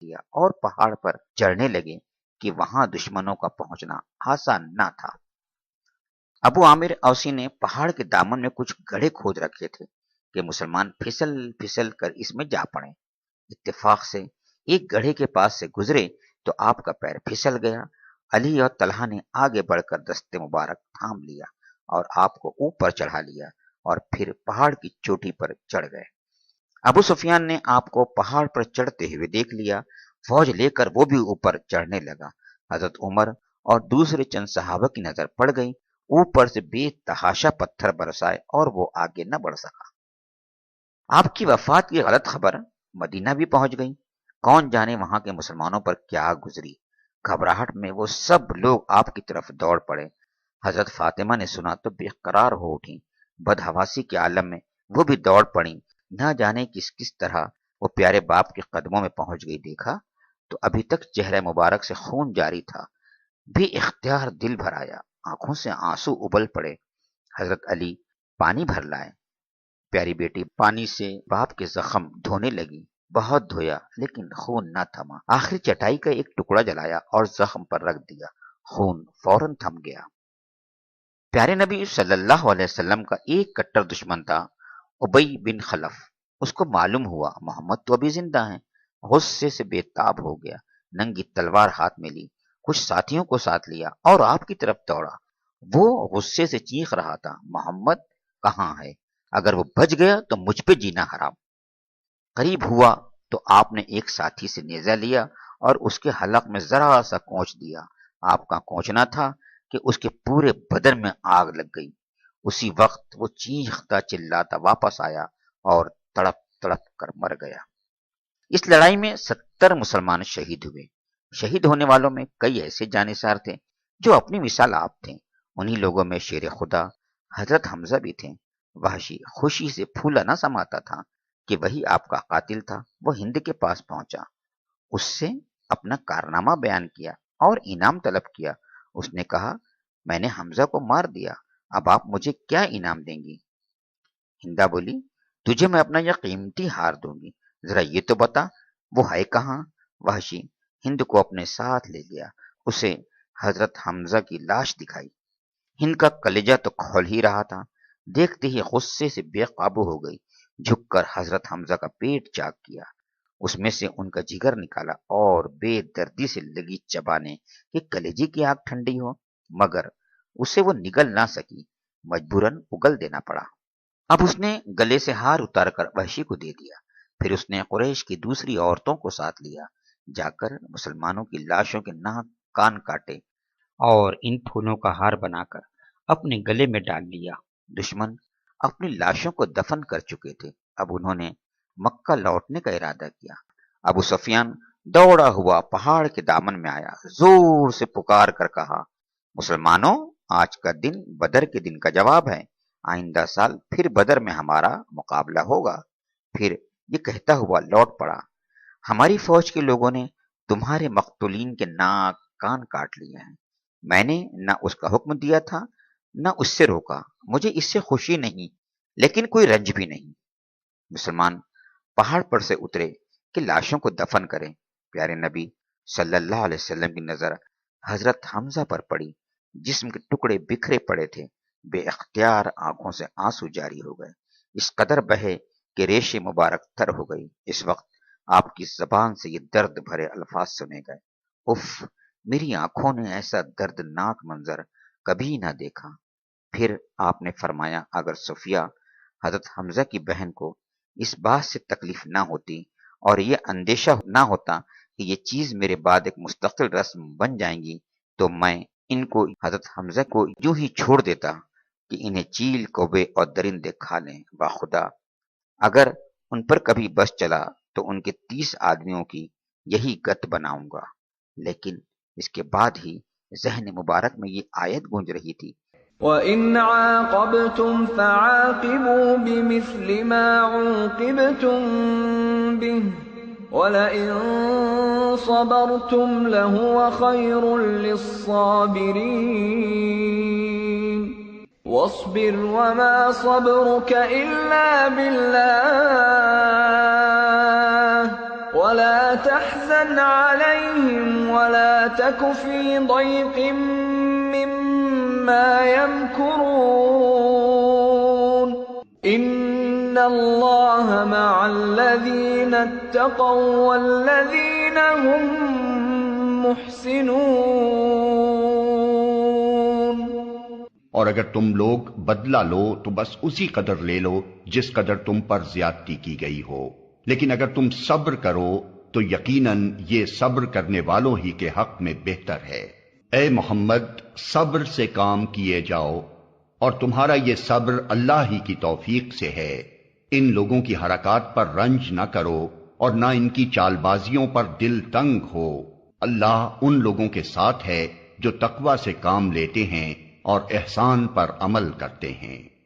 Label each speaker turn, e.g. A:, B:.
A: کیا اور پہاڑ پر چڑھنے لگے کہ وہاں دشمنوں کا پہنچنا آسان نہ تھا۔ ابو عامر اوسی نے پہاڑ کے دامن میں کچھ گڑھے کھود رکھے تھے کہ مسلمان پھسل پھسل کر اس میں جا پڑے۔ اتفاق سے ایک گڑھے کے پاس سے گزرے تو آپ کا پیر پھسل گیا۔ علی اور طلحہ نے آگے بڑھ کر دست مبارک تھام لیا اور آپ کو اوپر چڑھا لیا اور پھر پہاڑ کی چوٹی پر چڑھ گئے۔ ابو سفیان نے آپ کو پہاڑ پر چڑھتے ہوئے دیکھ لیا، فوج لے کر وہ بھی اوپر چڑھنے لگا۔ حضرت عمر اور دوسرے چند صحابہ کی نظر پڑ گئی، اوپر سے بے تحاشا پتھر برسائے اور وہ آگے نہ بڑھ سکا۔ آپ کی وفات کی غلط خبر مدینہ بھی پہنچ گئی۔ کون جانے وہاں کے مسلمانوں پر کیا گزری۔ گھبراہٹ میں وہ سب لوگ آپ کی طرف دوڑ پڑے۔ حضرت فاطمہ نے سنا تو بے قرار ہو اٹھی، بدحواسی کے عالم میں وہ بھی دوڑ پڑی۔ نہ جانے کس کس طرح وہ پیارے باپ کے قدموں میں پہنچ گئی۔ دیکھا تو ابھی تک چہرہ مبارک سے خون جاری تھا۔ بے اختیار دل بھر آیا، آنکھوں سے آنسو ابل پڑے۔ حضرت علی پانی بھر لائے۔ پیاری بیٹی پانی سے باپ کے زخم دھونے لگی۔ بہت دھویا لیکن خون نہ تھما۔ آخری چٹائی کا ایک ٹکڑا جلایا اور زخم پر رکھ دیا، خون فوراً تھم گیا۔ پیارے نبی صلی اللہ علیہ وسلم کا ایک کٹر دشمن تھا، ابی بن خلف۔ اس کو معلوم ہوا محمد تو ابھی زندہ ہیں، غصے سے بے تاب ہو گیا۔ ننگی تلوار ہاتھ میں لی، کچھ ساتھیوں کو ساتھ لیا اور آپ کی طرف دوڑا۔ وہ غصے سے چیخ رہا تھا، محمد کہاں ہے؟ اگر وہ بچ گیا تو مجھ پہ جینا حرام۔ قریب ہوا تو آپ نے ایک ساتھی سے نیزہ لیا اور اس کے حلق میں ذرا سا کونچ دیا۔ آپ کا کونچنا تھا کہ اس کے پورے بدن میں آگ لگ گئی۔ اسی وقت وہ چیختا چلاتا واپس آیا اور تڑپ تڑپ کر مر گیا۔ اس لڑائی میں 70 مسلمان شہید ہوئے۔ شہید ہونے والوں میں کئی ایسے جانثار تھے جو اپنی مثال آپ تھے۔ انہی لوگوں میں شیر خدا حضرت حمزہ بھی تھے۔ وحشی خوشی سے پھولا نہ سماتا تھا کہ وہی آپ کا قاتل تھا۔ وہ ہند کے پاس پہنچا، اس سے اپنا کارنامہ بیان کیا اور انعام طلب کیا۔ اس نے کہا، میں نے حمزہ کو مار دیا، اب آپ مجھے کیا انعام دیں گی؟ ہندا بولی، تجھے میں اپنا یہ قیمتی ہار دوں گی، ذرا یہ تو بتا وہ ہے کہاں؟ وحشی ہند کو اپنے ساتھ لے گیا، اسے حضرت حمزہ کی لاش دکھائی۔ ہند کا کلیجہ تو کھول ہی رہا تھا، دیکھتے ہی غصے سے بے قابو ہو گئی۔ جھک کر حضرت حمزہ کا پیٹ چاک کیا، اس میں سے ان کا جگر نکالا اور بے دردی سے لگی چبانے کہ کلیجے کی آگ ٹھنڈی ہو، مگر اسے وہ نگل نہ سکی، مجبوراً اگل دینا پڑا۔ اب اس نے گلے سے ہار اتار کر وحشی کو دے دیا۔ پھر اس نے قریش کی دوسری عورتوں کو ساتھ لیا، جا کر مسلمانوں کی لاشوں کے ناک کان کاٹے اور ان پھولوں کا ہار بنا کر اپنے گلے میں ڈال لیا۔ دشمن اپنی لاشوں کو دفن کر چکے تھے، اب انہوں نے مکہ لوٹنے کا ارادہ کیا۔ ابو سفیان دوڑا ہوا پہاڑ کے دامن میں آیا، زور سے پکار کر کہا، مسلمانوں، آج کا دن بدر کے دن کا جواب ہے، آئندہ سال پھر بدر میں ہمارا مقابلہ ہوگا۔ پھر یہ کہتا ہوا لوٹ پڑا، ہماری فوج کے لوگوں نے تمہارے مقتولین کے ناک کان کاٹ لیے ہیں۔ میں نے نہ اس کا حکم دیا تھا نہ اس سے روکا، مجھے اس سے خوشی نہیں لیکن کوئی رنج بھی نہیں۔ مسلمان پہاڑ پر سے اترے کہ لاشوں کو دفن کریں۔ پیارے نبی صلی اللہ علیہ وسلم کی نظر حضرت حمزہ پر پڑی، جسم کے ٹکڑے بکھرے پڑے تھے، بے اختیار آنکھوں سے آنسو جاری ہو گئے، اس قدر بہے کہ ریش مبارک تر ہو گئی۔ اس وقت آپ کی زبان سے یہ درد بھرے الفاظ سنے گئے، اف، میری آنکھوں نے ایسا دردناک منظر کبھی نہ دیکھا۔ پھر آپ نے فرمایا، اگر صفیہ حضرت حمزہ کی بہن کو اس بات سے تکلیف نہ ہوتی اور یہ اندیشہ نہ ہوتا کہ یہ چیز میرے بعد ایک مستقل رسم بن جائیں گی تو میں ان کو حضرت حمزہ کو یوں ہی چھوڑ دیتا کہ انہیں چیل کوبے اور درندے کھا لیں۔ باخدا اگر ان پر کبھی بس چلا تو ان کے 30 آدمیوں کی یہی گت بناؤں گا۔ لیکن اس کے بعد ہی ذہن مبارک میں یہ آیت گونج رہی تھی،
B: وَإِنْ عَاقَبْتُمْ فَعَاقِبُوا بِمِثْلِ مَا عُوقِبْتُمْ بِهِ وَلَئِن صَبَرْتُمْ لَهُوَ خَيْرٌ لِّلصَّابِرِينَ وَاصْبِرْ وَمَا صَبْرُكَ إِلَّا بِاللَّهِ ولا تحزن عليهم ولا تك في ضيق مما يمكرون إن الله مع الذين اتقوا والذين هم محسنون۔
C: اور اگر تم لوگ بدلہ لو تو بس اسی قدر لے لو جس قدر تم پر زیادتی کی گئی ہو، لیکن اگر تم صبر کرو تو یقیناً یہ صبر کرنے والوں ہی کے حق میں بہتر ہے۔ اے محمد، صبر سے کام کیے جاؤ، اور تمہارا یہ صبر اللہ ہی کی توفیق سے ہے۔ ان لوگوں کی حرکات پر رنج نہ کرو اور نہ ان کی چال بازیوں پر دل تنگ ہو۔ اللہ ان لوگوں کے ساتھ ہے جو تقوی سے کام لیتے ہیں اور احسان پر عمل کرتے ہیں۔